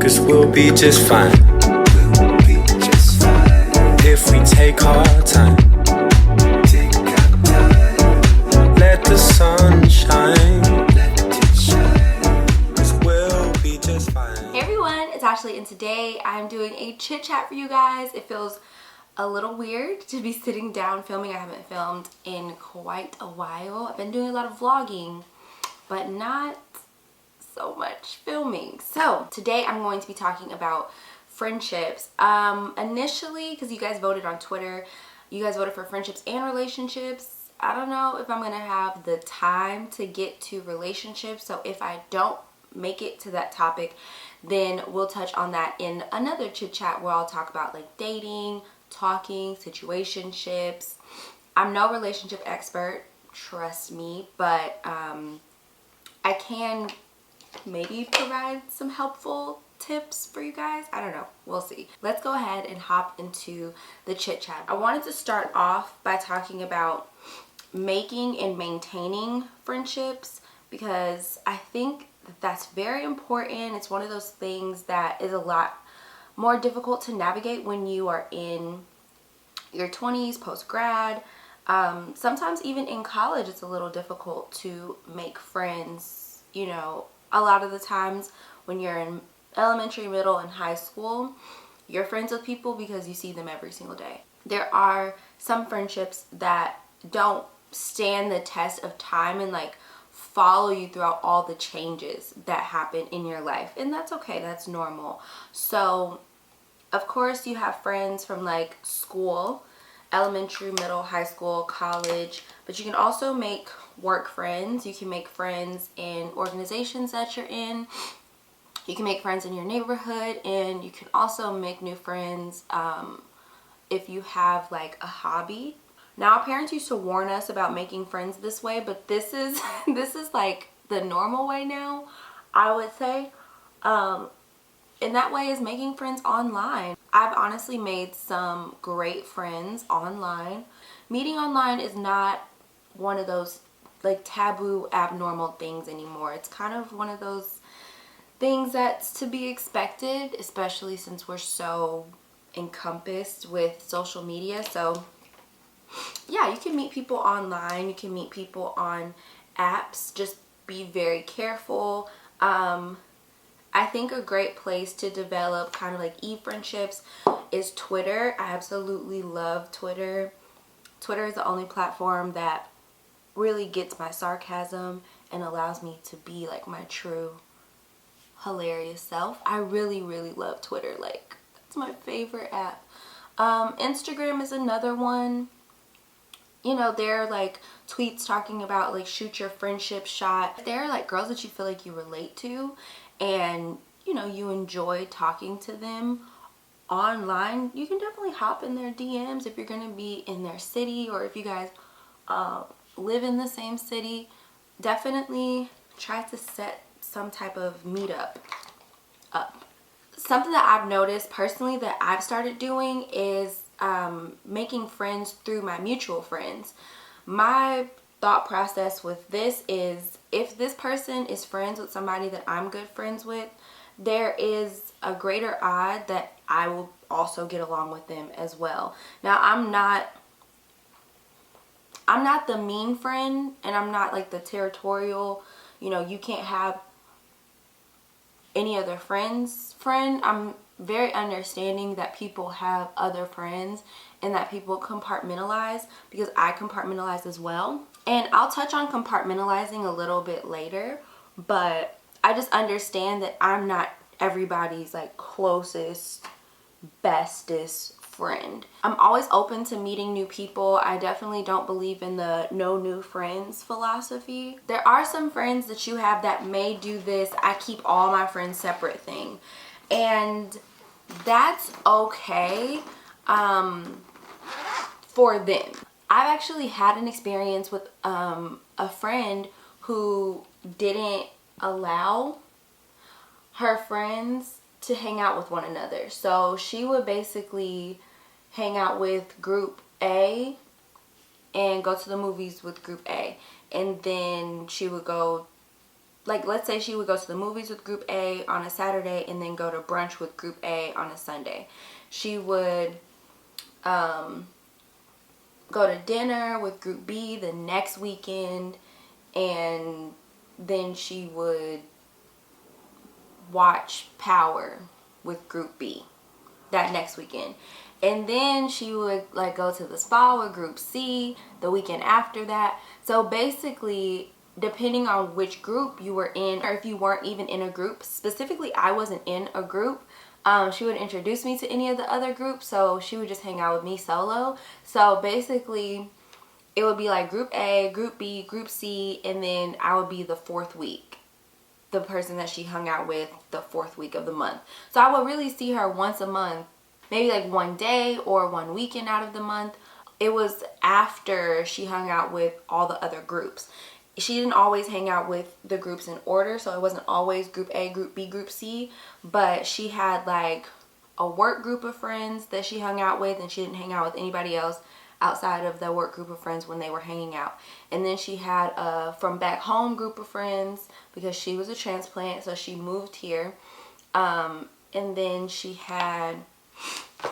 Cause we'll be just fine. If we take our time. Let the sun shine. Cause we'll be just fine. Hey everyone, it's Ashley and today I'm doing a chit chat for you guys. It feels a little weird to be sitting down filming. I haven't filmed in quite a while. I've been doing a lot of vlogging, but not so much filming. So today I'm going to be talking about friendships. Initially, because you guys voted on Twitter, you guys voted for friendships and relationships. I don't know if I'm gonna have the time to get to relationships, so if I don't make it to that topic, then we'll touch on that in another chit chat where I'll talk about like dating, talking, situationships. I'm no relationship expert, trust me, but I can maybe provide some helpful tips for you guys. I don't know, we'll see. Let's go ahead and hop into the chit chat. I wanted to start off by talking about making and maintaining friendships because I think that that's very important. It's one of those things that is a lot more difficult to navigate when you are in your 20s, post-grad. Sometimes even in college it's a little difficult to make friends. You know, a lot of the times when you're in elementary, middle, and high school, you're friends with people because you see them every single day. There are some friendships that don't stand the test of time and like follow you throughout all the changes that happen in your life, and that's okay, that's normal. So of course you have friends from like school, elementary, middle, high school, college, but you can also make work friends. You can make friends in organizations that you're in. You can make friends in your neighborhood, and you can also make new friends if you have like a hobby. Now, our parents used to warn us about making friends this way, but this is like the normal way now, I would say. And that way is making friends online. I've honestly made some great friends online. Meeting online is not one of those like taboo, abnormal things anymore. It's kind of one of those things that's to be expected, especially since we're so encompassed with social media. So yeah, you can meet people online, you can meet people on apps. Just be very careful. I think a great place to develop kind of like e-friendships is Twitter. I absolutely love Twitter. Twitter is the only platform that really gets my sarcasm and allows me to be like my true hilarious self. I really love Twitter. Like, that's my favorite app. Instagram is another one. You know, there are like tweets talking about like shoot your friendship shot. If there are like girls that you feel like you relate to and you know you enjoy talking to them online, you can definitely hop in their DMs if you're gonna be in their city, or if you guys live in the same city. Definitely try to set some type of meetup up. Something that I've noticed personally that I've started doing is making friends through my mutual friends. My thought process with this is, if this person is friends with somebody that I'm good friends with, there is a greater odd that I will also get along with them as well. Now, I'm not the mean friend, and I'm not like the territorial, you know, you can't have any other friends friend. I'm very understanding that people have other friends and that people compartmentalize, because I compartmentalize as well. And I'll touch on compartmentalizing a little bit later, but I just understand that I'm not everybody's like closest, bestest friend. I'm always open to meeting new people. I definitely don't believe in the no new friends philosophy. There are some friends that you have that may do this I keep all my friends separate thing, and that's okay for them. I've actually had an experience with a friend who didn't allow her friends to hang out with one another. So she would basically hang out with group A and go to the movies with group A. And then she would go, like, let's say she would go to the movies with group A on a Saturday and then go to brunch with group A on a Sunday. She would go to dinner with group B the next weekend, and then she would watch Power with group B that next weekend. And then she would like go to the spa with group C the weekend after that. So basically, depending on which group you were in, or if you weren't even in a group, specifically I wasn't in a group, she would introduce me to any of the other groups, so she would just hang out with me solo. So basically it would be like group A, group B, group C, and then I would be the fourth week, the person that she hung out with the fourth week of the month. So I would really see her once a month, maybe like one day or one weekend out of the month. It was after she hung out with all the other groups. She didn't always hang out with the groups in order, so it wasn't always group A, group B, group C, but she had like a work group of friends that she hung out with, and she didn't hang out with anybody else outside of the work group of friends when they were hanging out. And then she had a from back home group of friends because she was a transplant, so she moved here. And then she had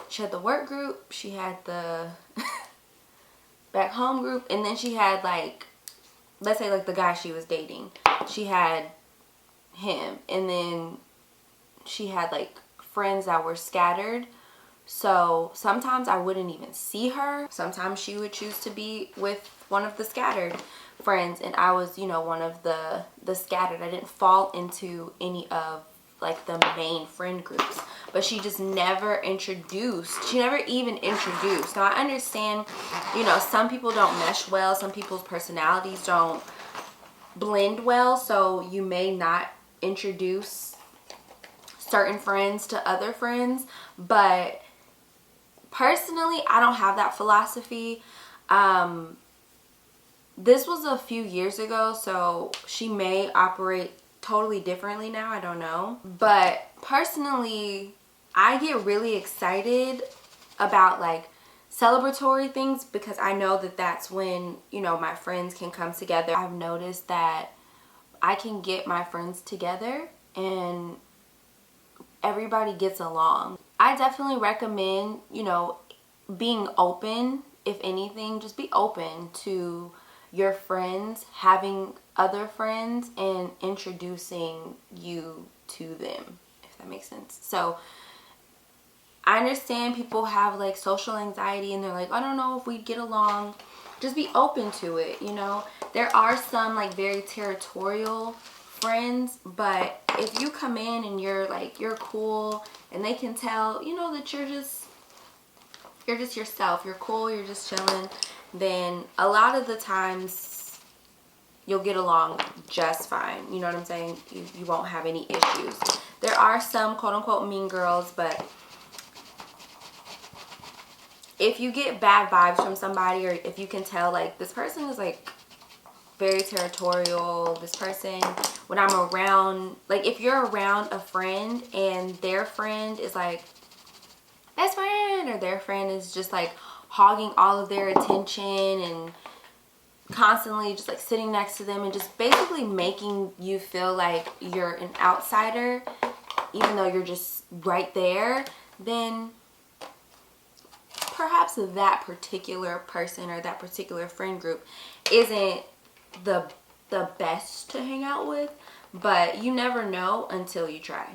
the work group, she had the back home group, and then she had like, let's say like the guy she was dating, she had him, and then she had like friends that were scattered. So sometimes I wouldn't even see her. Sometimes she would choose to be with one of the scattered friends, and I was, you know, one of the scattered. I didn't fall into any of like the main friend groups, but she just never introduced. She never even introduced. Now I understand, you know, some people don't mesh well, some people's personalities don't blend well, so you may not introduce certain friends to other friends. But personally, I don't have that philosophy. This was a few years ago, so she may operate totally differently now, I don't know. But personally, I get really excited about like celebratory things because I know that that's when, you know, my friends can come together. I've noticed that I can get my friends together and everybody gets along. I definitely recommend, you know, being open. If anything, just be open to your friends having other friends and introducing you to them, if that makes sense. So I understand people have like social anxiety and they're like, I don't know if we get along. Just be open to it, you know. There are some like very territorial friends, but if you come in and you're like, you're cool and they can tell, you know, that you're just yourself, you're cool, you're just chilling, then a lot of the times you'll get along just fine. You know what I'm saying? You won't have any issues. There are some quote-unquote mean girls, but if you get bad vibes from somebody, or if you can tell like this person is like very territorial, this person, when I'm around, like if you're around a friend and their friend is like best friend, or their friend is just like hogging all of their attention and constantly just like sitting next to them and just basically making you feel like you're an outsider even though you're just right there, then perhaps that particular person or that particular friend group isn't the best to hang out with. But you never know until you try.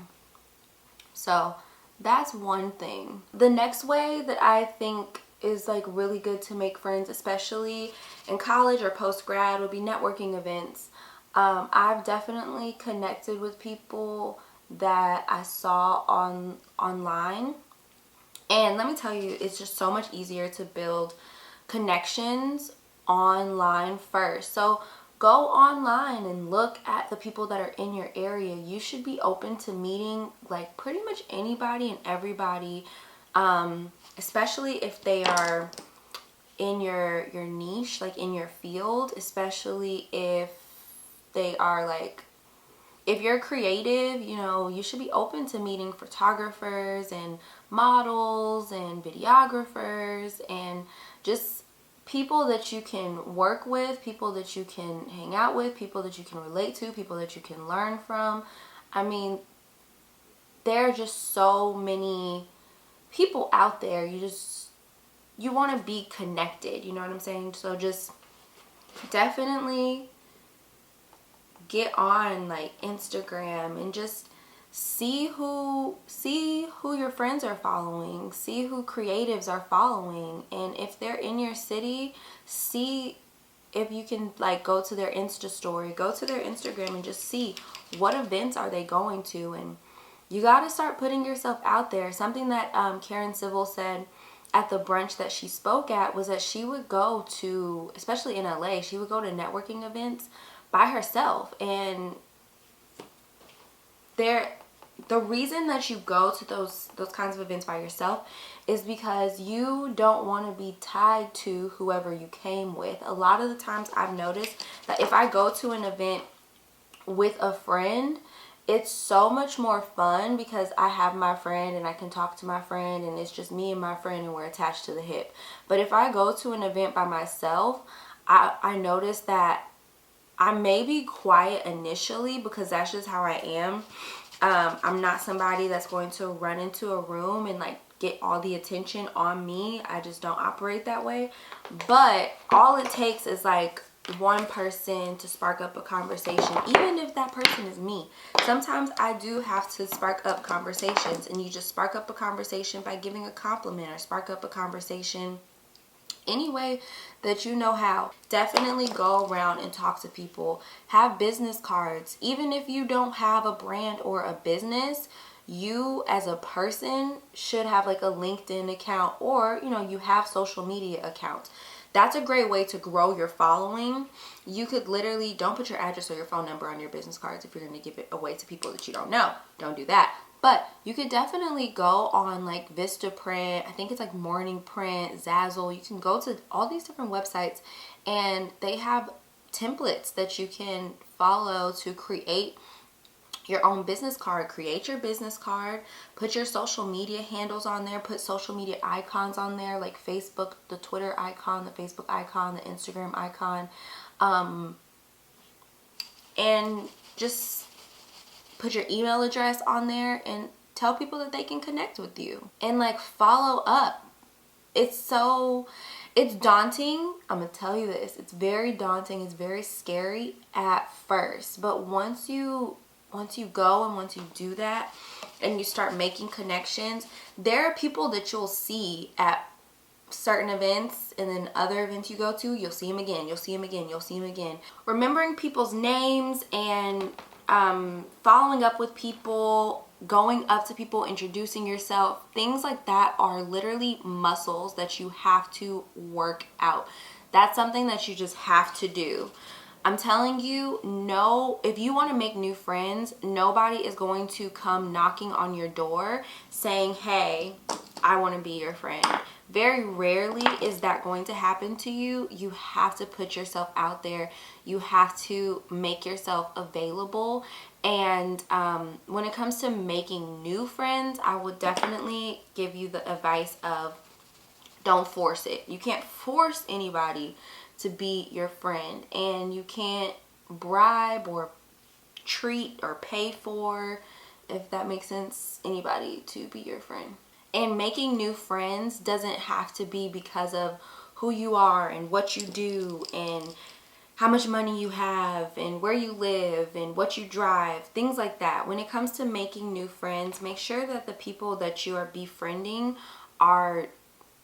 So that's one thing. The next way that I think is like really good to make friends, especially in college or post-grad, would be networking events. I've definitely connected with people that I saw online, and let me tell you, it's just so much easier to build connections online first. So go online and look at the people that are in your area. You should be open to meeting like pretty much anybody and everybody, especially if they are in your niche, like in your field, especially if they are like, if you're creative, you know, you should be open to meeting photographers and models and videographers and just people that you can work with, people that you can hang out with, people that you can relate to, people that you can learn from. I mean, there are just so many people out there. You want to be connected, you know what I'm saying? So just definitely get on like Instagram and just see who your friends are following, see who creatives are following, and if they're in your city, see if you can like go to their Insta story, go to their Instagram and just see what events are they going to. And you got to start putting yourself out there. Something that Karen Civil said at the brunch that she spoke at was that she would go to, especially in LA, she would go to networking events by herself. And the reason that you go to those kinds of events by yourself is because you don't want to be tied to whoever you came with. A lot of the times I've noticed that if I go to an event with a friend, it's so much more fun because I have my friend and I can talk to my friend and it's just me and my friend and we're attached to the hip. But if I go to an event by myself, I notice that I may be quiet initially because that's just how I am. I'm not somebody that's going to run into a room and like get all the attention on me. I just don't operate that way. But all it takes is like one person to spark up a conversation, even if that person is me. Sometimes I do have to spark up conversations, and you just spark up a conversation by giving a compliment or spark up a conversation any way that you know how. Definitely go around and talk to people. Have business cards. Even if you don't have a brand or a business, you as a person should have like a LinkedIn account, or you have social media accounts. That's a great way to grow your following. You could literally, don't put your address or your phone number on your business cards if you're going to give it away to people that you don't know. Don't do that. But you could definitely go on like Vistaprint, I think it's like Morning Print, Zazzle. You can go to all these different websites and they have templates that you can follow to create your own business card. Create your business card, put your social media handles on there, put social media icons on there like Facebook, the Twitter icon, the Facebook icon, the Instagram icon, and just put your email address on there and tell people that they can connect with you and like follow up. It's daunting. I'm gonna tell you this, it's very daunting, it's very scary at first, but once you go and once you do that and you start making connections, there are people that you'll see at certain events, and then other events you go to, you'll see them again, you'll see them again, you'll see them again. Remembering people's names and following up with people, going up to people, introducing yourself, things like that are literally muscles that you have to work out. That's something that you just have to do. I'm telling you, if you want to make new friends, nobody is going to come knocking on your door saying, hey, I want to be your friend. Very rarely is that going to happen to you. You have to put yourself out there. You have to make yourself available. And when it comes to making new friends, I would definitely give you the advice of don't force it. You can't force anybody to be your friend, and you can't bribe or treat or pay for, if that makes sense, anybody to be your friend. And making new friends doesn't have to be because of who you are and what you do and how much money you have and where you live and what you drive, things like that. When it comes to making new friends, make sure that the people that you are befriending are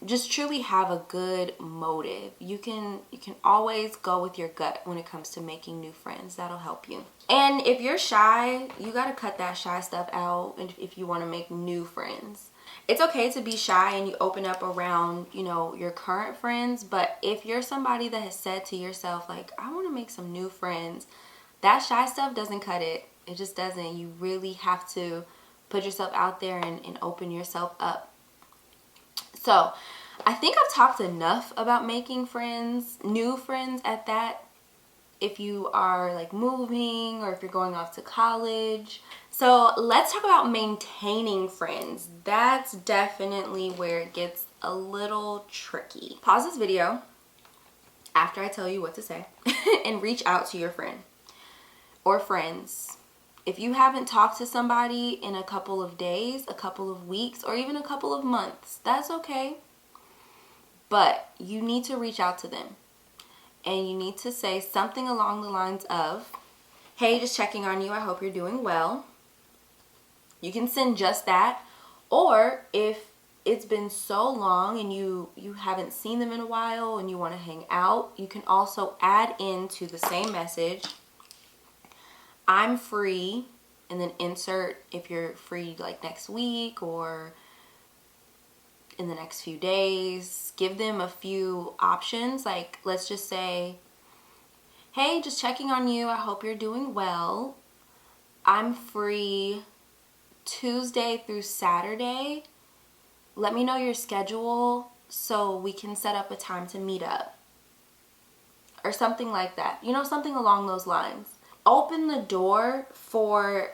just truly have a good motive. You can always go with your gut when it comes to making new friends. That'll help you. And if you're shy, you gotta cut that shy stuff out if you want to make new friends. It's okay to be shy and you open up around, your current friends, but if you're somebody that has said to yourself, like, I want to make some new friends, that shy stuff doesn't cut it. It just doesn't. You really have to put yourself out there and open yourself up. So I think I've talked enough about making friends, new friends at that, if you are like moving or if you're going off to college. So let's talk about maintaining friends. That's definitely where it gets a little tricky. Pause this video, after I tell you what to say and reach out to your friend or friends. If you haven't talked to somebody in a couple of days, a couple of weeks, or even a couple of months, that's okay. But you need to reach out to them. And you need to say something along the lines of, hey, just checking on you. I hope you're doing well. You can send just that. Or if it's been so long and you haven't seen them in a while and you want to hang out, you can also add into the same message, I'm free, and then insert if you're free like next week or in the next few days. Give them a few options. Like, let's just say, hey, just checking on you. I hope you're doing well. I'm free Tuesday through Saturday. Let me know your schedule so we can set up a time to meet up. Or something like that. You know, something along those lines. Open the door for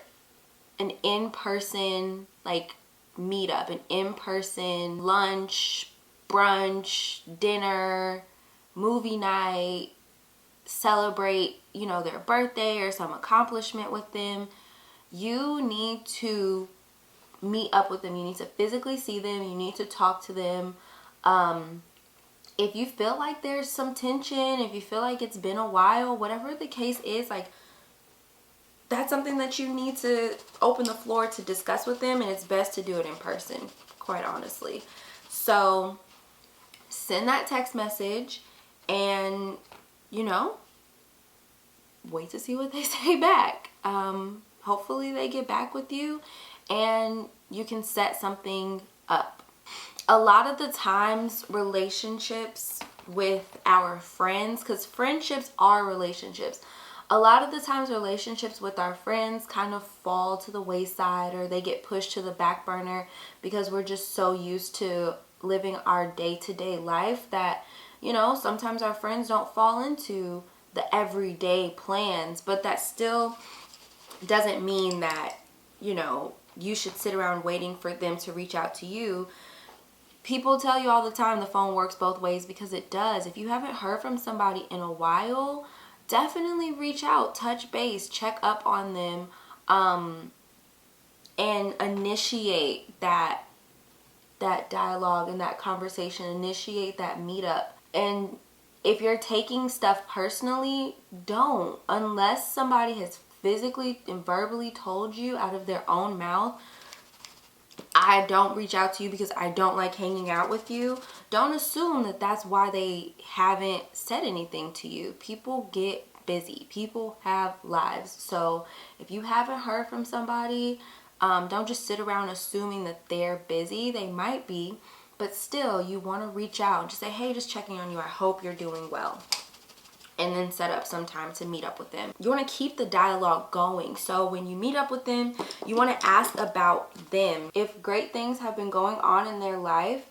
an in-person like meetup, an in-person lunch, brunch, dinner, movie night, celebrate, you know, their birthday or some accomplishment with them. You need to meet up with them. You need to physically see them. You need to talk to them. If you feel like there's some tension, if you feel like it's been a while, whatever the case is, like, that's something that you need to open the floor to discuss with them, and it's best to do it in person, quite honestly. So send that text message and, you know, wait to see what they say back. Hopefully they get back with you and you can set something up. A lot of the times relationships with our friends, because friendships are relationships, a lot of the times relationships with our friends kind of fall to the wayside, or they get pushed to the back burner because we're just so used to living our day-to-day life that, you know, sometimes our friends don't fall into the everyday plans. But that still doesn't mean that, you know, you should sit around waiting for them to reach out to you. People tell you all the time the phone works both ways, because it does. If you haven't heard from somebody in a while, definitely reach out, touch base, check up on them, and initiate that dialogue and that conversation, initiate that meetup. And if you're taking stuff personally, don't, unless somebody has physically and verbally told you out of their own mouth, I don't reach out to you because I don't like hanging out with you. Don't assume that that's why they haven't said anything to you. People get busy. People have lives. So if you haven't heard from somebody, don't just sit around assuming that they're busy. They might be, but still, you want to reach out and just say, hey, just checking on you. I hope you're doing well. And then set up some time to meet up with them. You want to keep the dialogue going. So when you meet up with them, you want to ask about them. If great things have been going on in their life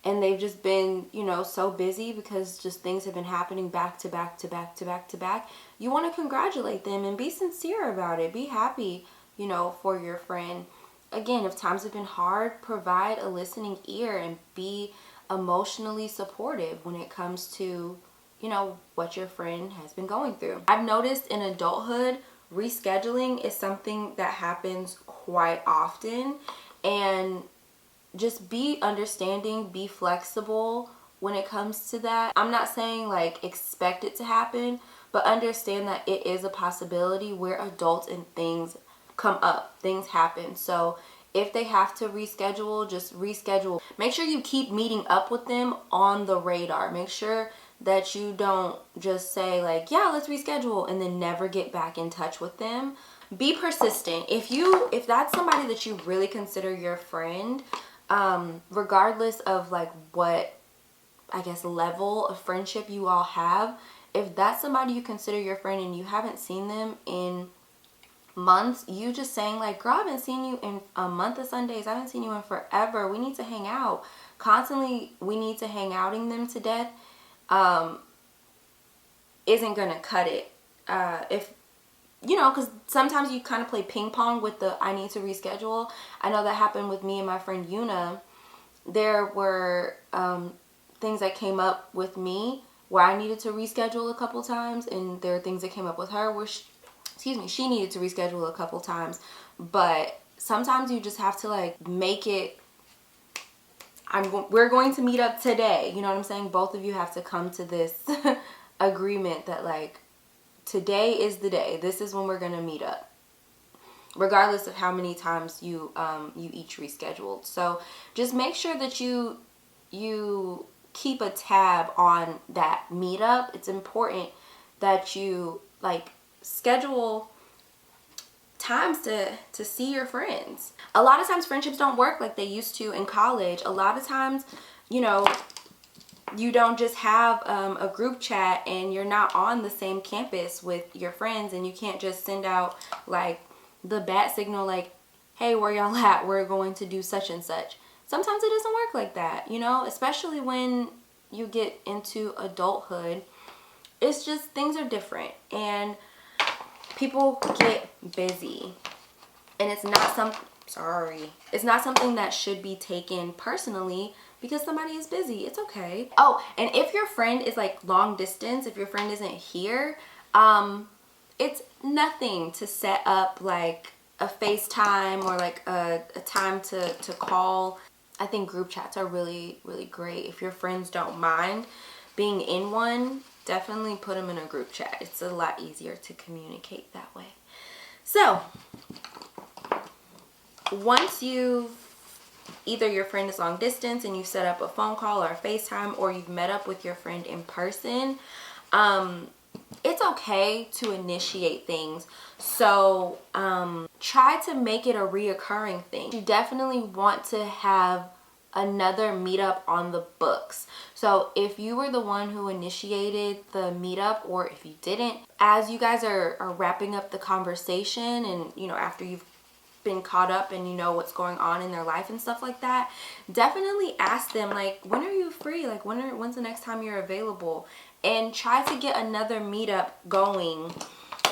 and they've just been, you know, so busy because just things have been happening back to back to back to back to back, you want to congratulate them and be sincere about it. Be happy, you know, for your friend. Again, if times have been hard, provide a listening ear and be emotionally supportive when it comes to, you know, what your friend has been going through. I've noticed in adulthood, rescheduling is something that happens quite often, and just be understanding, be flexible when it comes to that. I'm not saying like expect it to happen, but understand that it is a possibility. We're adults and things come up, things happen. So if they have to reschedule, just reschedule. Make sure you keep meeting up with them on the radar. Make sure that you don't just say like, yeah, let's reschedule, and then never get back in touch with them. Be persistent. If that's somebody that you really consider your friend, regardless of like what, I guess, level of friendship you all have, if that's somebody you consider your friend and you haven't seen them in months, you just saying like, girl, I haven't seen you in a month of Sundays, I haven't seen you in forever, we need to hang out. Constantly, we need to hang outing them to death isn't gonna cut it. If you know, because sometimes you kind of play ping pong with the I need to reschedule. I know that happened with me and my friend Una. There were things that came up with me, where I needed to reschedule a couple times, and there are things that came up with her where she needed to reschedule a couple times. But sometimes you just have to like make it, we're going to meet up today. You know what I'm saying? Both of you have to come to this agreement that like, today is the day. This is when we're going to meet up, regardless of how many times you each rescheduled. So just make sure that you keep a tab on that meetup. It's important that you like schedule times to see your friends. A lot of times friendships don't work like they used to in college. A lot of times, you know, you don't just have a group chat and you're not on the same campus with your friends, and you can't just send out like the bat signal like, hey, where y'all at? We're going to do such and such. Sometimes it doesn't work like that, you know, especially when you get into adulthood. It's just, things are different and people get busy, and it's not something that should be taken personally because somebody is busy. It's okay. Oh, and if your friend is like long distance, if your friend isn't here, it's nothing to set up like a FaceTime or like a time to call. I think group chats are really, really great. If your friends don't mind being in one, definitely put them in a group chat. It's a lot easier to communicate that way. So once either your friend is long distance and you set up a phone call or a FaceTime, or you've met up with your friend in person, it's okay to initiate things. So try to make it a reoccurring thing. You definitely want to have another meetup on the books. So if you were the one who initiated the meetup, or if you didn't, as you guys are wrapping up the conversation, and you know, after you've been caught up and you know what's going on in their life and stuff like that, definitely ask them like, when are you free? Like when's the next time you're available? And try to get another meetup going,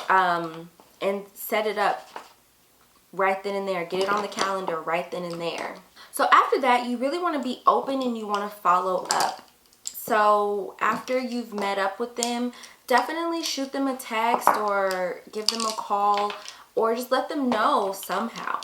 and set it up right then and there. Get it on the calendar right then and there. So after that, you really want to be open and you want to follow up. So after you've met up with them, definitely shoot them a text or give them a call, or just let them know somehow,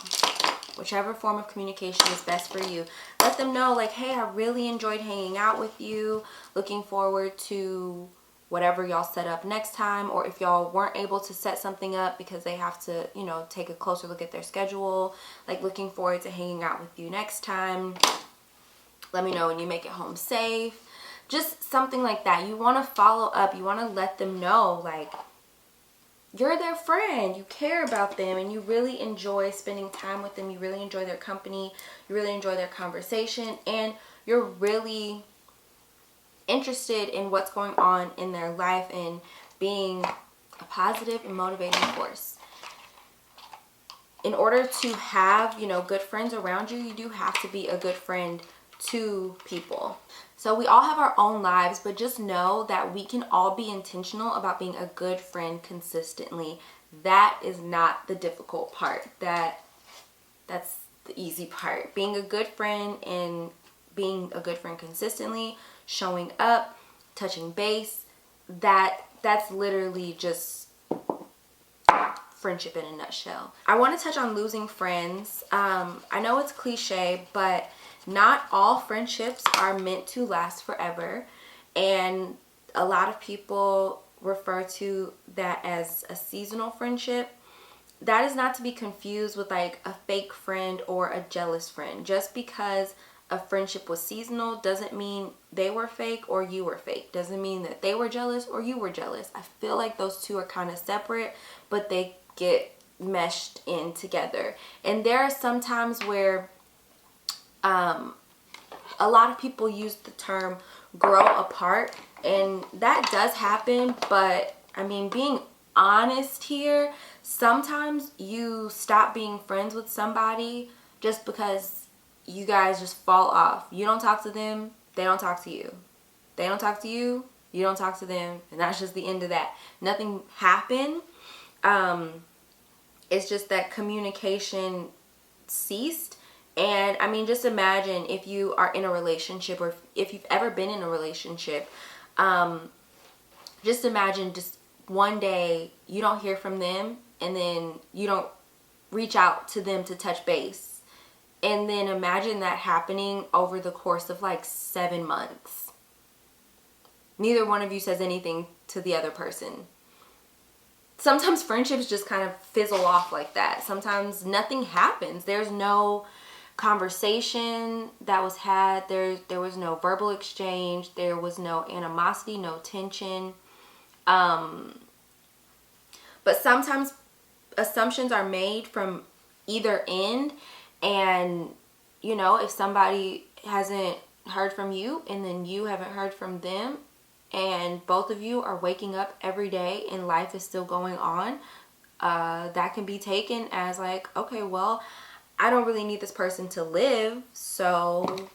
whichever form of communication is best for you. Let them know like, hey, I really enjoyed hanging out with you. Looking forward to whatever y'all set up next time. Or if y'all weren't able to set something up because they have to, you know, take a closer look at their schedule, like looking forward to hanging out with you next time. Let me know when you make it home safe. Just something like that. You want to follow up. You want to let them know like, you're their friend, you care about them, and you really enjoy spending time with them. You really enjoy their company, you really enjoy their conversation, and you're really interested in what's going on in their life and being a positive and motivating force. In order to have, you know, good friends around you, you do have to be a good friend to people. So we all have our own lives, but just know that we can all be intentional about being a good friend consistently. That is not the difficult part. That's the easy part. Being a good friend and being a good friend consistently, showing up, touching base, that's literally just friendship in a nutshell. I want to touch on losing friends. I know it's cliche, but not all friendships are meant to last forever, and a lot of people refer to that as a seasonal friendship. That is not to be confused with like a fake friend or a jealous friend. Just because a friendship was seasonal doesn't mean they were fake or you were fake. Doesn't mean that they were jealous or you were jealous. I feel like those two are kind of separate, but they get meshed in together. And there are some times where a lot of people use the term grow apart, and that does happen, but I mean, being honest here, sometimes you stop being friends with somebody just because you guys just fall off. You don't talk to them, they don't talk to you. They don't talk to you, you don't talk to them, and that's just the end of that. Nothing happened. It's just that communication ceased. And I mean, just imagine if you are in a relationship, or if you've ever been in a relationship, Just imagine just one day you don't hear from them, and then you don't reach out to them to touch base. And then imagine that happening over the course of like 7 months. Neither one of you says anything to the other person. Sometimes friendships just kind of fizzle off like that. Sometimes nothing happens. There's no conversation that was had. There was no verbal exchange. There was no animosity, no tension. But sometimes assumptions are made from either end, and you know, if somebody hasn't heard from you and then you haven't heard from them, and both of you are waking up every day and life is still going on, that can be taken as like, okay, well, I don't really need this person to live, so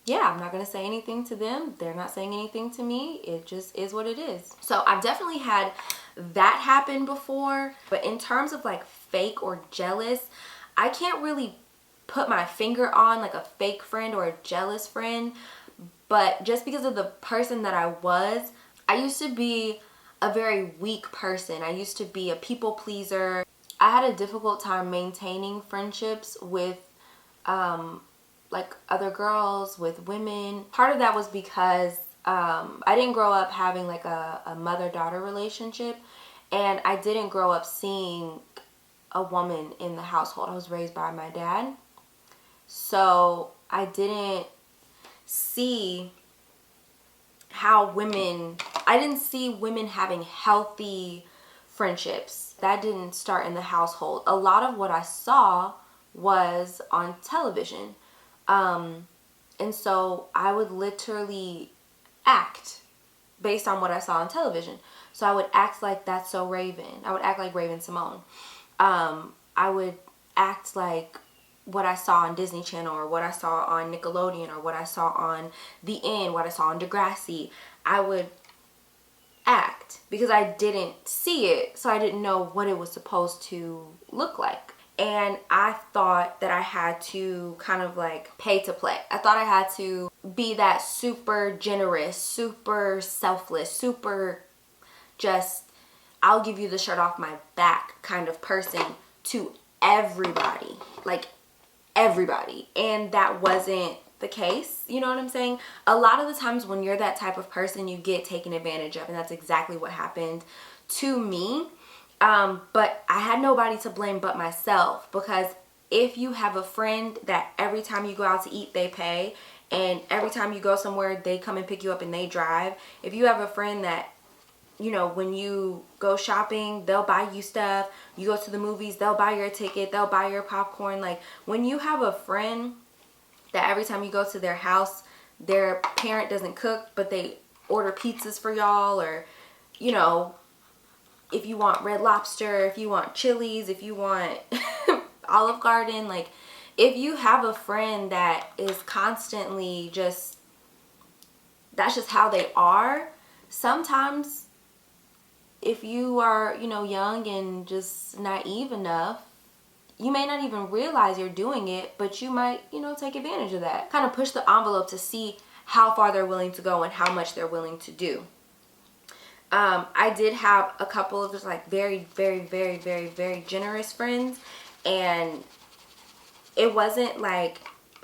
yeah, I'm not going to say anything to them. They're not saying anything to me. It just is what it is. So I've definitely had that happen before. But in terms of like fake or jealous, I can't really put my finger on like a fake friend or a jealous friend. But just because of the person that I used to be a very weak person. I used to be a people pleaser. I had a difficult time maintaining friendships with like other girls, with women. Part of that was because I didn't grow up having like a mother-daughter relationship, and I didn't grow up seeing a woman in the household. I was raised by my dad, so I didn't see I didn't see women having healthy friendships. That didn't start in the household. A lot of what I saw was on television. And so I would literally act based on what I saw on television. So I would act like That's So Raven. I would act like Raven Simone. I would act like what I saw on Disney Channel, or what I saw on Nickelodeon, or what I saw on The End, what I saw on Degrassi. I would act because I didn't see it, so I didn't know what it was supposed to look like. And I thought that I had to kind of like pay to play. I thought I had to be that super generous, super selfless, super just, I'll give you the shirt off my back kind of person to everybody. Like everybody. And that wasn't the case. You know what I'm saying? A lot of the times when you're that type of person, you get taken advantage of. And that's exactly what happened to me. But I had nobody to blame but myself, because if you have a friend that every time you go out to eat, they pay, and every time you go somewhere, they come and pick you up and they drive. If you have a friend that, you know, when you go shopping, they'll buy you stuff. You go to the movies, they'll buy your ticket, they'll buy your popcorn. Like when you have a friend that every time you go to their house, their parent doesn't cook, but they order pizzas for y'all, or, you know, if you want Red Lobster, if you want Chili's, if you want Olive Garden, like if you have a friend that is constantly just, that's just how they are, sometimes if you are, you know, young and just naive enough, you may not even realize you're doing it, but you might, you know, take advantage of that. Kind of push the envelope to see how far they're willing to go and how much they're willing to do. I did have a couple of just like very, very, very, very, very generous friends, and it wasn't like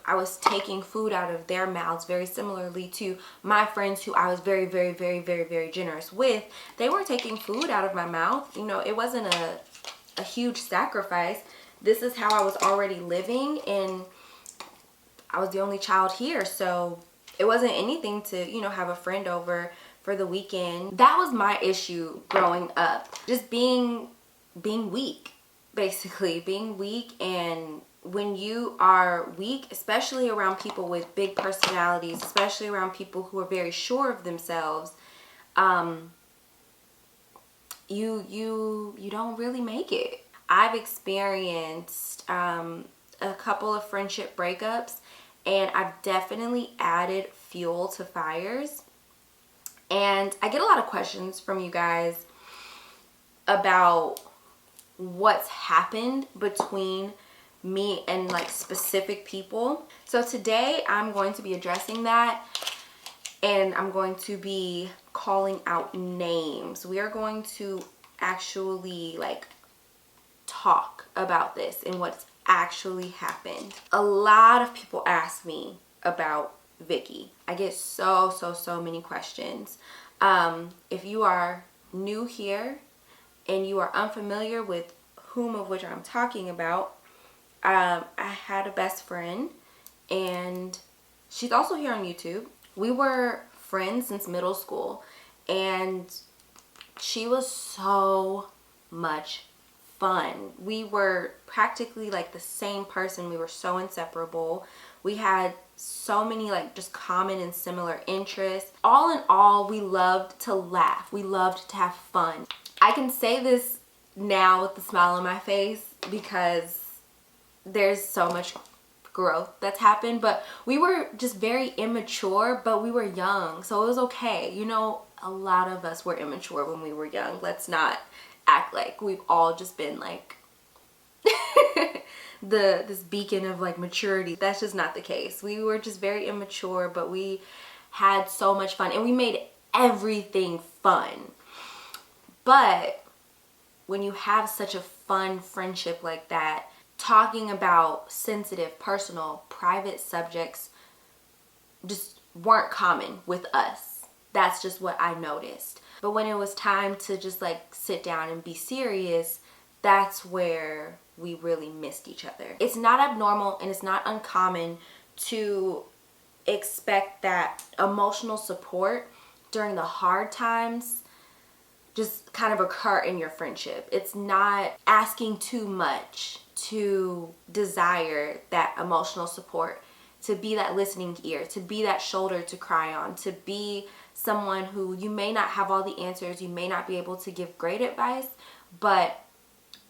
I was taking food out of their mouths, very similarly to my friends who I was very, very, very, very, very generous with. They weren't taking food out of my mouth. You know, it wasn't a huge sacrifice. This is how I was already living, and I was the only child here, so it wasn't anything to, you know, have a friend over for the weekend. That was my issue growing up. Just being weak, basically. Being weak. And when you are weak, especially around people with big personalities, especially around people who are very sure of themselves, you don't really make it. I've experienced a couple of friendship breakups, and I've definitely added fuel to fires. And I get a lot of questions from you guys about what's happened between me and like specific people. So today I'm going to be addressing that. and I'm going to be calling out names. We are going to actually like talk about this and what's actually happened. A lot of people ask me about Vicky. I get so many questions. If you are new here and you are unfamiliar with whom of which I'm talking about, I had a best friend, and she's also here on YouTube. We were friends since middle school, and she was so much fun. We were practically like the same person. We were so inseparable. We had so many like just common and similar interests. All in all, we loved to laugh. We loved to have fun. I can say this now with a smile on my face because there's so much growth that's happened, but we were just very immature, but we were young, so it was okay. You know, a lot of us were immature when we were young. Let's not act like we've all just been like this beacon of like maturity. That's just not the case. We were just very immature, but we had so much fun, and we made everything fun. But when you have such a fun friendship like that, talking about sensitive, personal, private subjects just weren't common with us. That's just what I noticed. But when it was time to just like sit down and be serious, that's where we really missed each other. It's not abnormal and it's not uncommon to expect that emotional support during the hard times just kind of occur in your friendship. It's not asking too much to desire that emotional support, to be that listening ear, to be that shoulder to cry on, to be someone who you may not have all the answers, you may not be able to give great advice, but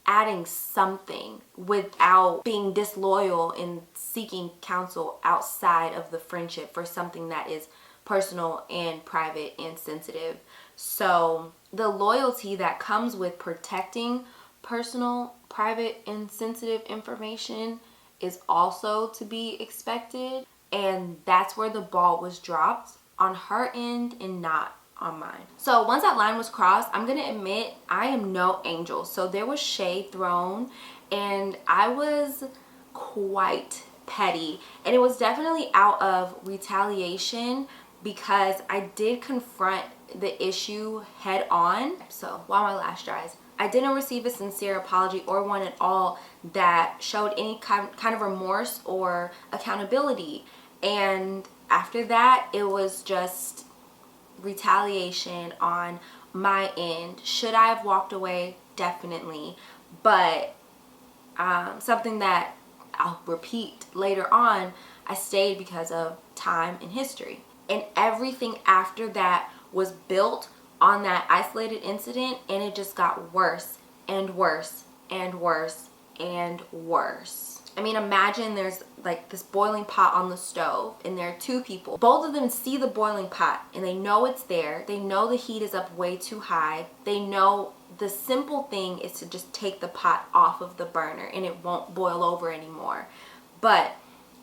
adding something without being disloyal and seeking counsel outside of the friendship for something that is personal and private and sensitive. So the loyalty that comes with protecting personal, private, and sensitive information is also to be expected, and that's where the ball was dropped on her end and not on mine. So once that line was crossed, I'm gonna admit I am no angel. So there was shade thrown, and I was quite petty, and it was definitely out of retaliation because I did confront the issue head on. So while my lash dries, I didn't receive a sincere apology or one at all that showed any kind of remorse or accountability. And after that, it was just retaliation on my end. Should I have walked away? Definitely. But something that I'll repeat later on, I stayed because of time and history. And everything after that was built on that isolated incident, and it just got worse and worse and worse and worse. I mean, imagine there's like this boiling pot on the stove, and there are two people. Both of them see the boiling pot and they know it's there. They know the heat is up way too high. They know the simple thing is to just take the pot off of the burner and it won't boil over anymore. But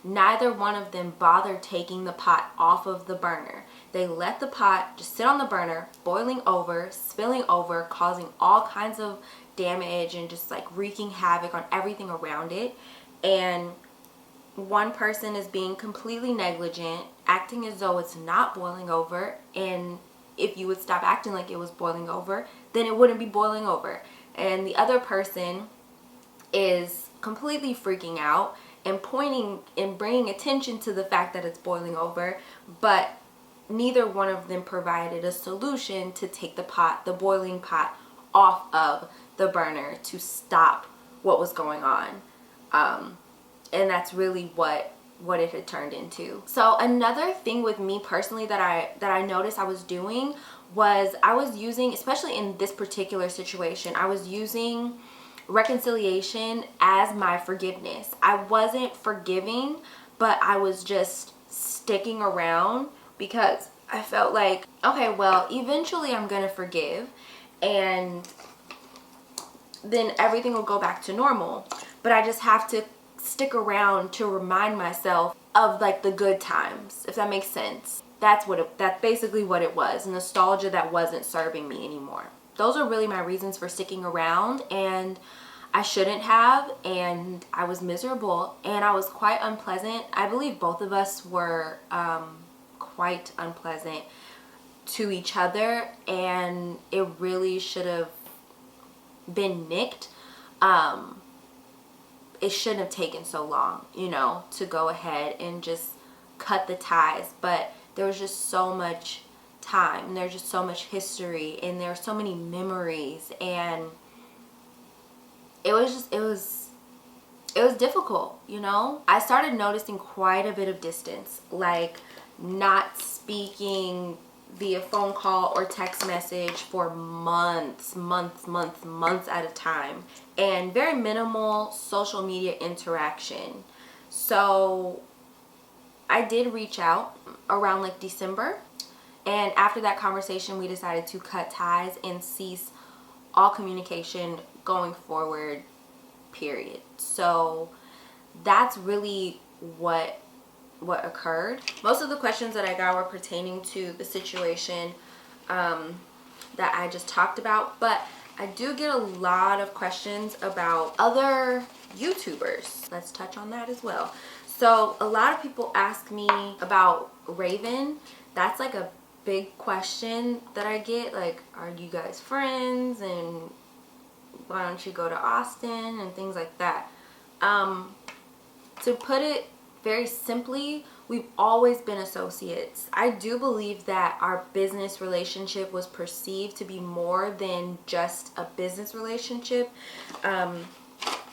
neither one of them bothered taking the pot off of the burner. They let the pot just sit on the burner, boiling over, spilling over, causing all kinds of damage and just like wreaking havoc on everything around it. And one person is being completely negligent, acting as though it's not boiling over. And if you would stop acting like it was boiling over, then it wouldn't be boiling over. And the other person is completely freaking out and pointing and bringing attention to the fact that it's boiling over, but neither one of them provided a solution to take the boiling pot off of the burner to stop what was going on. And that's really what it had turned into. So another thing with me personally that I noticed I was doing was I was using, especially in this particular situation, I was using reconciliation as my forgiveness. I wasn't forgiving, but I was just sticking around because I felt like, okay, well, eventually I'm gonna forgive and then everything will go back to normal. But I just have to stick around to remind myself of like the good times, if that makes sense. that's basically what it was. Nostalgia that wasn't serving me anymore. Those are really my reasons for sticking around, and I shouldn't have, and I was miserable, and I was quite unpleasant. I believe both of us were quite unpleasant to each other, and it really should have been nicked. It shouldn't have taken so long, you know, to go ahead and just cut the ties. But there was just so much time, and there's just so much history, and there are so many memories, and it was difficult, you know. I started noticing quite a bit of distance, like not speaking via phone call or text message for months at a time, and very minimal social media interaction. So I did reach out around like December, and after that conversation we decided to cut ties and cease all communication going forward, period. So that's really what occurred. Most of the questions that I got were pertaining to the situation that I just talked about, but I do get a lot of questions about other YouTubers. Let's touch on that as well. So a lot of people ask me about Raven. That's like a big question that I get, like, are you guys friends, and why don't you go to Austin, and things like that. To put it very simply, we've always been associates. I do believe that our business relationship was perceived to be more than just a business relationship.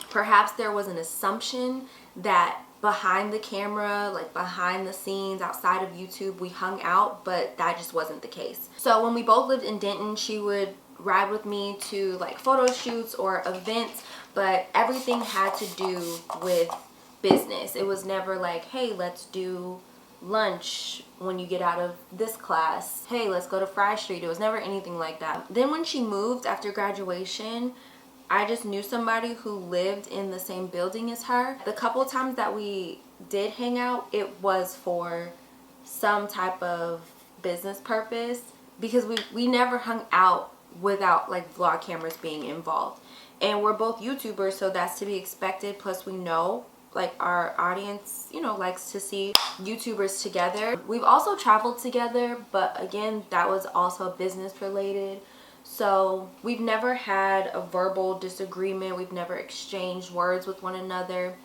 Perhaps there was an assumption that behind the camera, like behind the scenes, outside of YouTube, we hung out, but that just wasn't the case. So when we both lived in Denton, she would ride with me to like photo shoots or events, but everything had to do with business. It was never like, hey, let's do lunch when you get out of this class. Hey, let's go to Fry Street. It was never anything like that. Then when she moved after graduation, I just knew somebody who lived in the same building as her. The couple times that we did hang out, it was for some type of business purpose, because we never hung out without like vlog cameras being involved. And we're both YouTubers, so that's to be expected. Plus we know like our audience, you know, likes to see YouTubers together. We've also traveled together, but again, that was also business related. So we've never had a verbal disagreement. We've never exchanged words with one another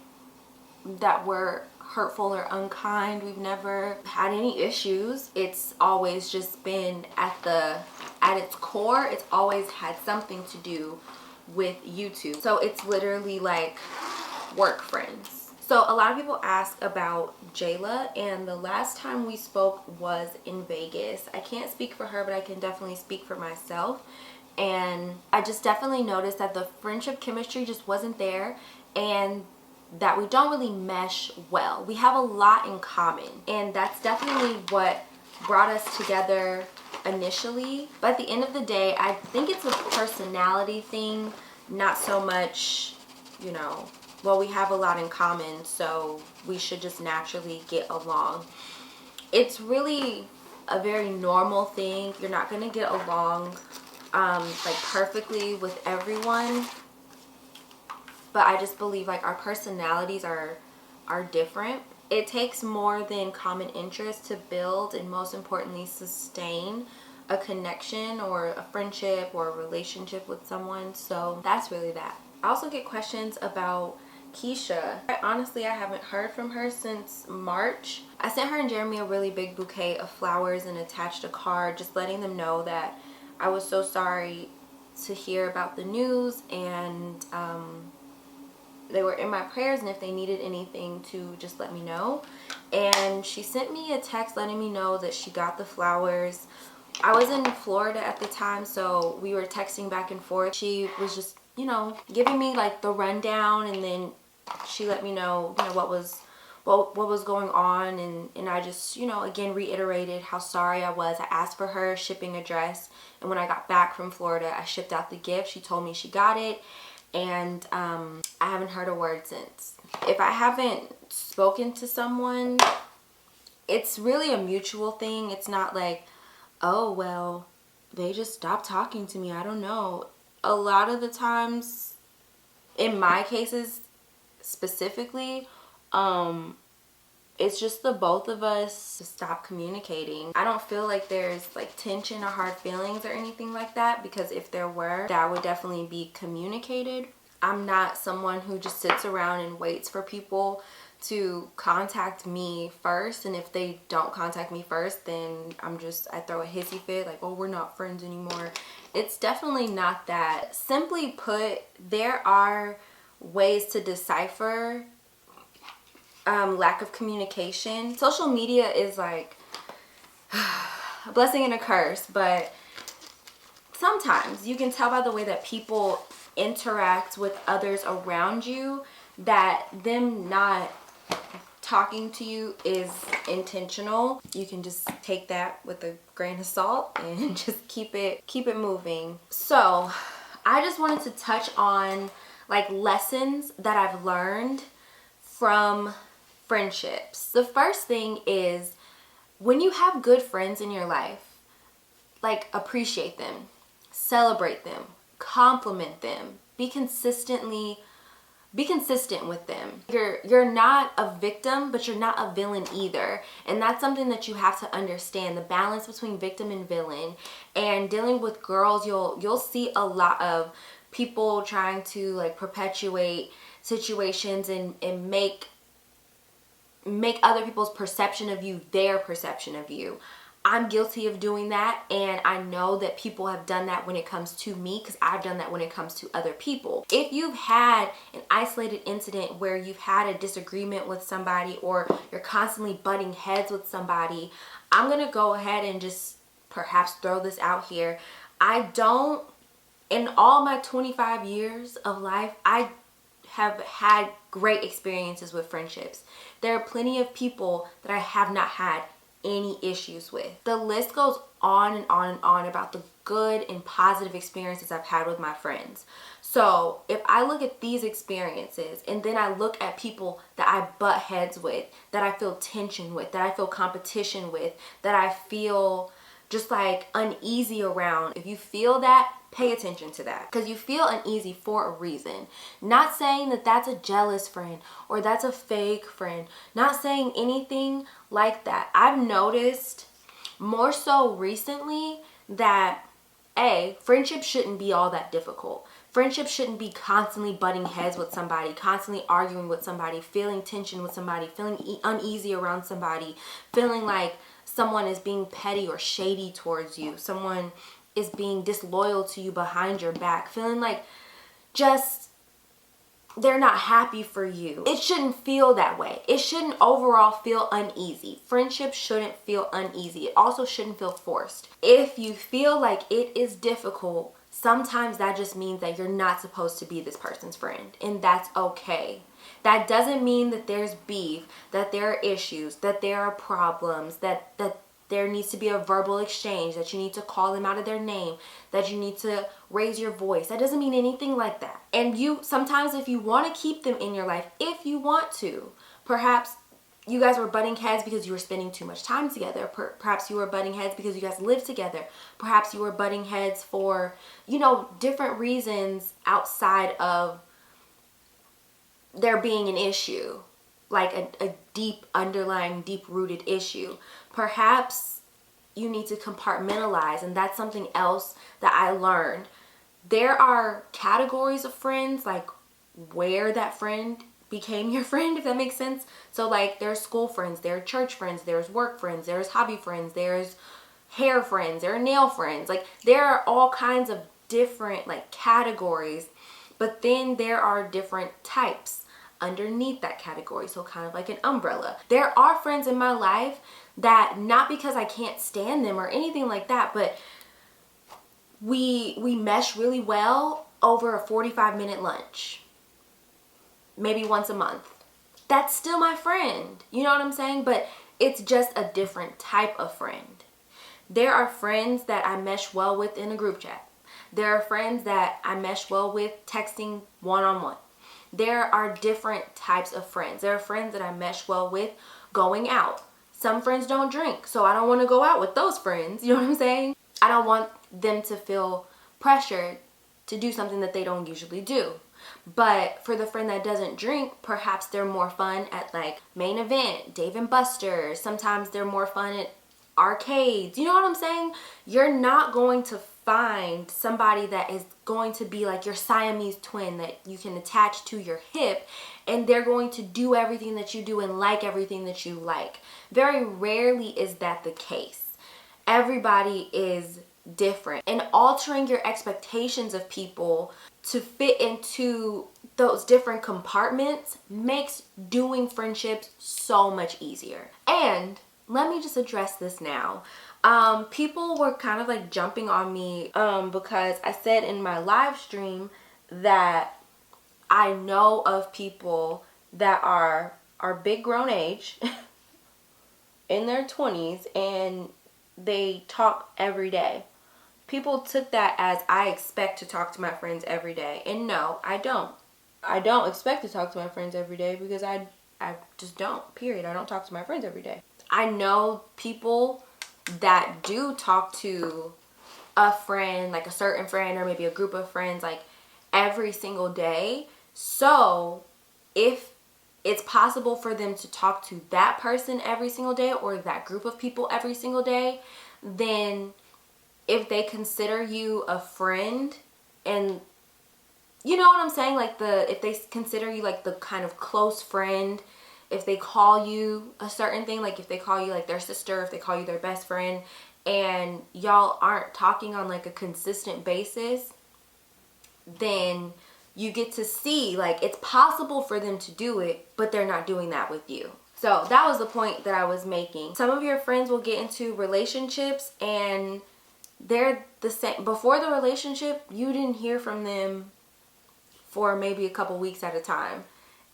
that were hurtful or unkind. We've never had any issues. It's always just been at its core, it's always had something to do with YouTube. So it's literally like work friends. So a lot of people ask about Jayla, and the last time we spoke was in Vegas. I can't speak for her, but I can definitely speak for myself. And I just definitely noticed that the friendship chemistry just wasn't there, and that we don't really mesh well. We have a lot in common, and that's definitely what brought us together initially. But at the end of the day, I think it's a personality thing, not so much, you know, well, we have a lot in common, so we should just naturally get along. It's really a very normal thing. You're not going to get along like perfectly with everyone, but I just believe like our personalities are different. It takes more than common interest to build and most importantly sustain a connection or a friendship or a relationship with someone. So that's really that. I also get questions about Keisha. Honestly, I haven't heard from her since March. I sent her and Jeremy a really big bouquet of flowers and attached a card just letting them know that I was so sorry to hear about the news, and they were in my prayers, and if they needed anything to just let me know. And she sent me a text letting me know that she got the flowers. I was in Florida at the time, so we were texting back and forth. She was just, you know, giving me like the rundown, and then she let me know, you know, what was going on, and I just, you know, again reiterated how sorry I was. I asked for her shipping address, and when I got back from Florida, I shipped out the gift. She told me she got it, and I haven't heard a word since. If I haven't spoken to someone it's really a mutual thing. It's not like, oh, well, they just stopped talking to me. I don't know. A lot of the times, in my cases specifically, it's just the both of us to stop communicating. I don't feel like there's like tension or hard feelings or anything like that, because if there were, that would definitely be communicated. I'm not someone who just sits around and waits for people to contact me first, and if they don't contact me first, then I throw a hissy fit like, oh, we're not friends anymore. It's definitely not that. Simply put, there are ways to decipher lack of communication. Social media is like a blessing and a curse, but sometimes you can tell by the way that people interact with others around you that them not talking to you is intentional. You can just take that with a grain of salt and just keep it moving. So I just wanted to touch on like lessons that I've learned from friendships. The first thing is, when you have good friends in your life, like, appreciate them, celebrate them, compliment them, be consistent with them. You're not a victim, but you're not a villain either. And that's something that you have to understand, the balance between victim and villain. And dealing with girls, you'll see a lot of people trying to like perpetuate situations and make other people's perception of you their perception of you. I'm guilty of doing that, and I know that people have done that when it comes to me, because I've done that when it comes to other people. If you've had an isolated incident where you've had a disagreement with somebody, or you're constantly butting heads with somebody, I'm gonna go ahead and just perhaps throw this out here. In all my 25 years of life, I have had great experiences with friendships. There are plenty of people that I have not had any issues with. The list goes on and on and on about the good and positive experiences I've had with my friends. So if I look at these experiences and then I look at people that I butt heads with, that I feel tension with, that I feel competition with, that I feel just like uneasy around, if you feel that, pay attention to that, because you feel uneasy for a reason. Not saying that that's a jealous friend or that's a fake friend, not saying anything like that. I've noticed more so recently that friendships shouldn't be all that difficult. Friendships shouldn't be constantly butting heads with somebody, constantly arguing with somebody, feeling tension with somebody, feeling uneasy around somebody, feeling like someone is being petty or shady towards you, someone is being disloyal to you behind your back, feeling like just they're not happy for you. It shouldn't feel that way. It shouldn't overall feel uneasy. Friendship shouldn't feel uneasy. It also shouldn't feel forced. If you feel like it is difficult, sometimes that just means that you're not supposed to be this person's friend, and that's okay. That doesn't mean that there's beef, that there are issues, that there are problems, that there needs to be a verbal exchange, that you need to call them out of their name, that you need to raise your voice. That doesn't mean anything like that. And sometimes if you want to keep them in your life, if you want to, perhaps you guys were butting heads because you were spending too much time together. Perhaps you were butting heads because you guys lived together. Perhaps you were butting heads for, different reasons outside of there being an issue, like a deep underlying, deep-rooted issue. Perhaps you need to compartmentalize, and that's something else that I learned. There are categories of friends, like where that friend became your friend, if that makes sense. So like there's school friends, there are church friends, there's work friends, there's hobby friends, there's hair friends, there are nail friends. Like there are all kinds of different like categories, but then there are different types underneath that category, so kind of like an umbrella. There are friends in my life that, not because I can't stand them or anything like that, but we mesh really well over a 45-minute lunch, maybe once a month. That's still my friend, you know what I'm saying? But it's just a different type of friend. There are friends that I mesh well with in a group chat. There are friends that I mesh well with texting one-on-one. There are different types of friends. There are friends that I mesh well with going out, Some friends don't drink, so I don't want to go out with those friends. You know what I'm saying? I don't want them to feel pressured to do something that they don't usually do. But for the friend that doesn't drink, perhaps they're more fun at like Main Event, Dave and Buster's. Sometimes they're more fun at arcades. You know what I'm saying? You're not going to find somebody that is going to be like your Siamese twin that you can attach to your hip, and they're going to do everything that you do and like everything that you like. Very rarely is that the case. Everybody is different, and altering your expectations of people to fit into those different compartments makes doing friendships so much easier. And let me just address this now. People were kind of like jumping on me because I said in my live stream that I know of people that are big grown age in their 20s and they talk every day. People took that as I expect to talk to my friends every day. And no, I don't. I don't expect to talk to my friends every day because I just don't, period. I don't talk to my friends every day. I know people that do talk to a friend, like a certain friend or maybe a group of friends, like every single day. So if it's possible for them to talk to that person every single day or that group of people every single day, then if they consider you a friend, and you know what I'm saying, like if they consider you like the kind of close friend, if they call you a certain thing, like if they call you like their sister, if they call you their best friend, and y'all aren't talking on like a consistent basis, then you get to see like it's possible for them to do it, but they're not doing that with you. So that was the point that I was making. Some of your friends will get into relationships and they're the same. Before the relationship, you didn't hear from them for maybe a couple weeks at a time.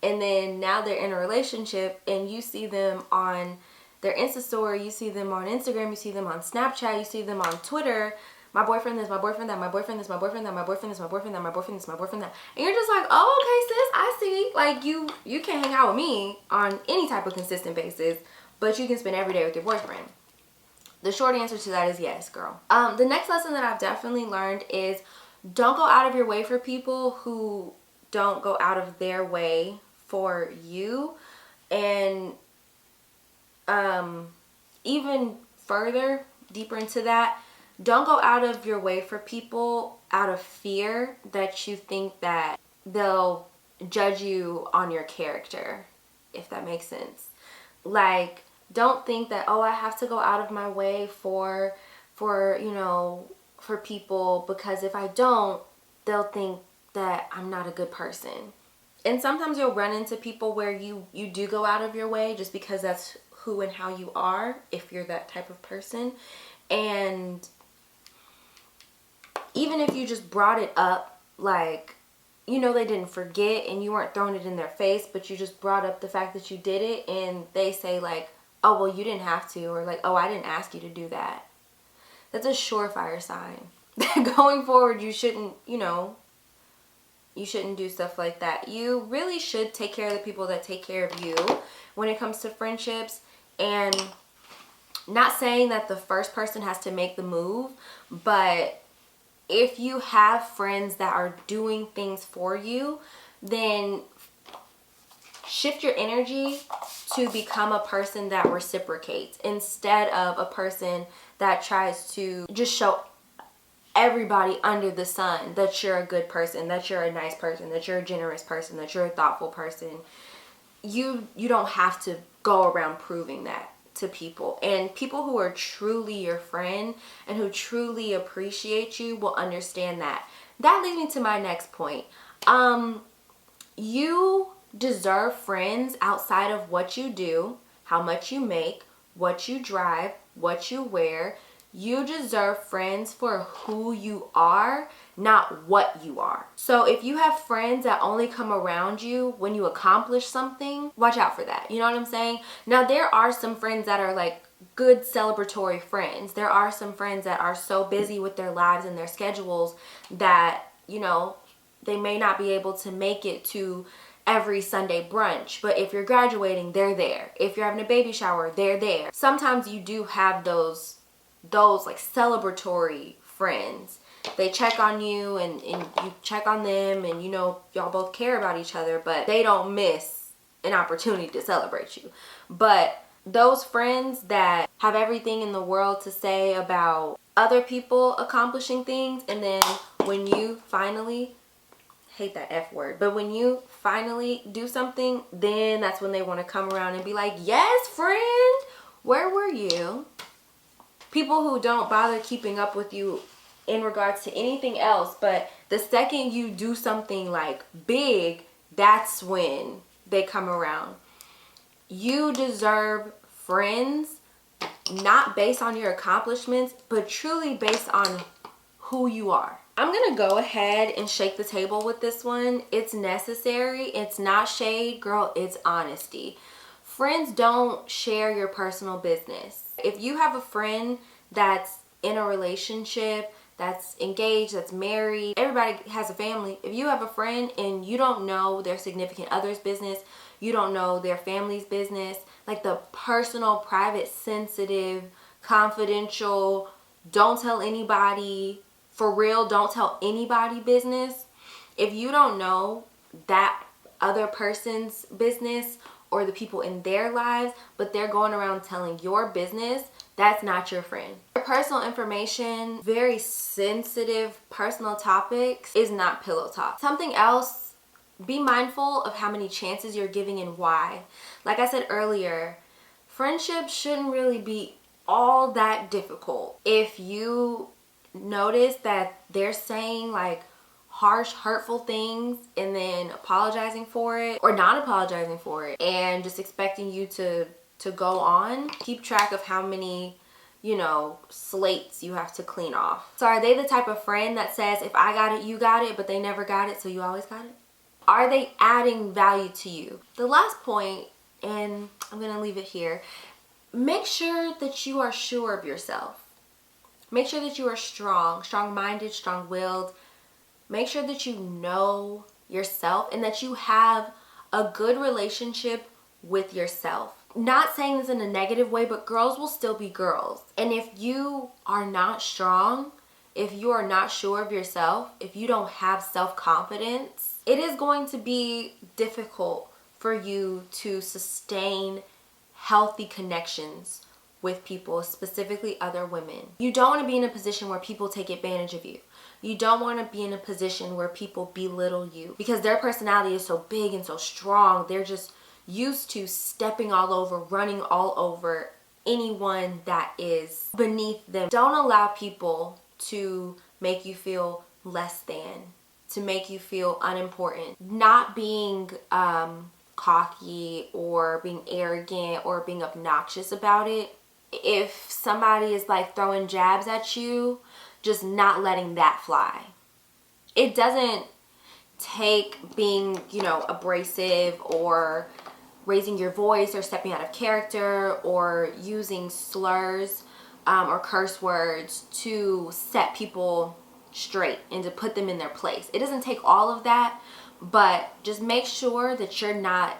And then now they're in a relationship and you see them on their Insta story, you see them on Instagram, you see them on Snapchat, you see them on Twitter. My boyfriend this, my boyfriend that, my boyfriend this, my boyfriend that, my boyfriend this, my boyfriend that, my boyfriend this, my boyfriend that. And you're just like, oh, okay, sis, I see. Like you can't hang out with me on any type of consistent basis, but you can spend every day with your boyfriend. The short answer to that is yes, girl. The next lesson that I've definitely learned is don't go out of your way for people who don't go out of their way for you. And even further, deeper into that, don't go out of your way for people out of fear that you think that they'll judge you on your character, if that makes sense. Like, don't think that, oh, I have to go out of my way for people, because if I don't, they'll think that I'm not a good person. And sometimes you'll run into people where you do go out of your way just because that's who and how you are, if you're that type of person. And even if you just brought it up, like, they didn't forget and you weren't throwing it in their face, but you just brought up the fact that you did it, and they say like, oh, well, you didn't have to, or like, oh, I didn't ask you to do that. That's a surefire sign that going forward you shouldn't, you shouldn't do stuff like that. You really should take care of the people that take care of you when it comes to friendships. And not saying that the first person has to make the move, but if you have friends that are doing things for you, then shift your energy to become a person that reciprocates instead of a person that tries to just show everybody under the sun that you're a good person, that you're a nice person, that you're a generous person, that you're a thoughtful person. You don't have to go around proving that to people. And people who are truly your friend and who truly appreciate you will understand that. That leads me to my next point. You deserve friends outside of what you do, how much you make, what you drive, what you wear. You deserve friends for who you are, not what you are. So if you have friends that only come around you when you accomplish something, watch out for that. You know what I'm saying? Now, there are some friends that are like good celebratory friends. There are some friends that are so busy with their lives and their schedules that, they may not be able to make it to every Sunday brunch, but if you're graduating, they're there. If you're having a baby shower, they're there. Sometimes you do have those like celebratory friends. They check on you and you check on them, and you know y'all both care about each other, but they don't miss an opportunity to celebrate you. But those friends that have everything in the world to say about other people accomplishing things, and then when you finally, hate that F word, but when you finally do something, then that's when they want to come around and be like, yes, friend, where were you? People who don't bother keeping up with you in regards to anything else, but the second you do something like big, that's when they come around. You deserve friends not based on your accomplishments, but truly based on who you are. I'm gonna go ahead and shake the table with this one. It's necessary. It's not shade, girl, it's honesty. Friends don't share your personal business. If you have a friend that's in a relationship, that's engaged, that's married, everybody has a family. If you have a friend and you don't know their significant other's business, you don't know their family's business, like the personal, private, sensitive, confidential, don't tell anybody, for real, don't tell anybody business. If you don't know that other person's business or the people in their lives, but they're going around telling your business, that's not your friend. Your personal information, very sensitive personal topics, is not pillow talk. Something else, be mindful of how many chances you're giving and why. Like I said earlier, friendships shouldn't really be all that difficult. If you notice that they're saying like harsh, hurtful things and then apologizing for it or not apologizing for it and just expecting you to go on, keep track of how many, you know, slates you have to clean off. So are they the type of friend that says, if I got it, you got it, but they never got it, so you always got it? Are they adding value to you? The last point, and I'm gonna leave it here, make sure that you are sure of yourself. Make sure that you are strong-minded, strong-willed. Make sure that you know yourself and that you have a good relationship with yourself. Not saying this in a negative way, but girls will still be girls. And if you are not strong, if you are not sure of yourself, if you don't have self-confidence, it is going to be difficult for you to sustain healthy connections with people, specifically other women. You don't want to be in a position where people take advantage of you. You don't want to be in a position where people belittle you because their personality is so big and so strong. They're just used to stepping all over, running all over anyone that is beneath them. Don't allow people to make you feel less than, to make you feel unimportant. Not being cocky or being arrogant or being obnoxious about it. If somebody is like throwing jabs at you, just not letting that fly. It doesn't take being, you know, abrasive or raising your voice or stepping out of character or using slurs or curse words to set people straight and to put them in their place. It doesn't take all of that, but just make sure that you're not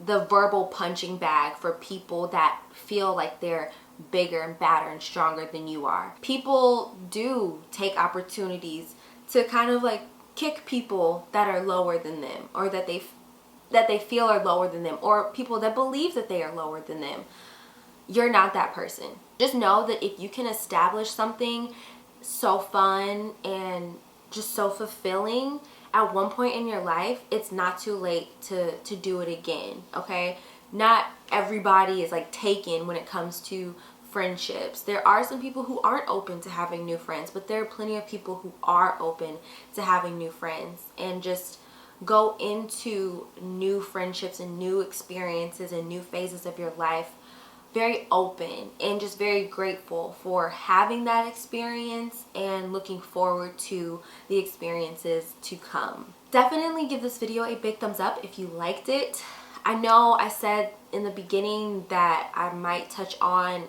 the verbal punching bag for people that feel like they're bigger and badder and stronger than you are. People do take opportunities to kind of like kick people that are lower than them or that they feel are lower than them, or people that believe that they are lower than them. You're not that person. Just know that if you can establish something so fun and just so fulfilling at one point in your life, it's not too late to do it again, okay? Not everybody is like taken when it comes to friendships. There are some people who aren't open to having new friends, but there are plenty of people who are open to having new friends. And just go into new friendships and new experiences and new phases of your life very open and just very grateful for having that experience and looking forward to the experiences to come. Definitely give this video a big thumbs up if you liked it. I know I said in the beginning that I might touch on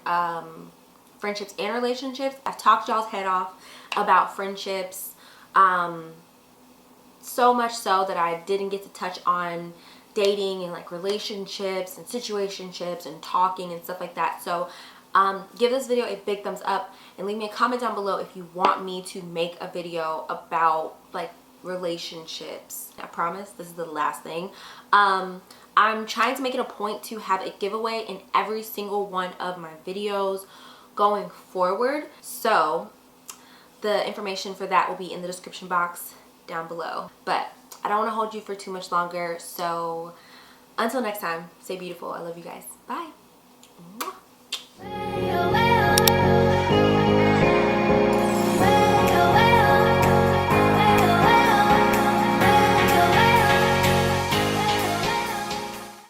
friendships and relationships. I've talked y'all's head off about friendships. So much so that I didn't get to touch on dating and like relationships and situationships and talking and stuff like that. So give this video a big thumbs up and leave me a comment down below if you want me to make a video about like relationships. I promise this is the last thing. I'm trying to make it a point to have a giveaway in every single one of my videos going forward. So the information for that will be in the description box down below. But I don't want to hold you for too much longer. So until next time, stay beautiful. I love you guys. Bye.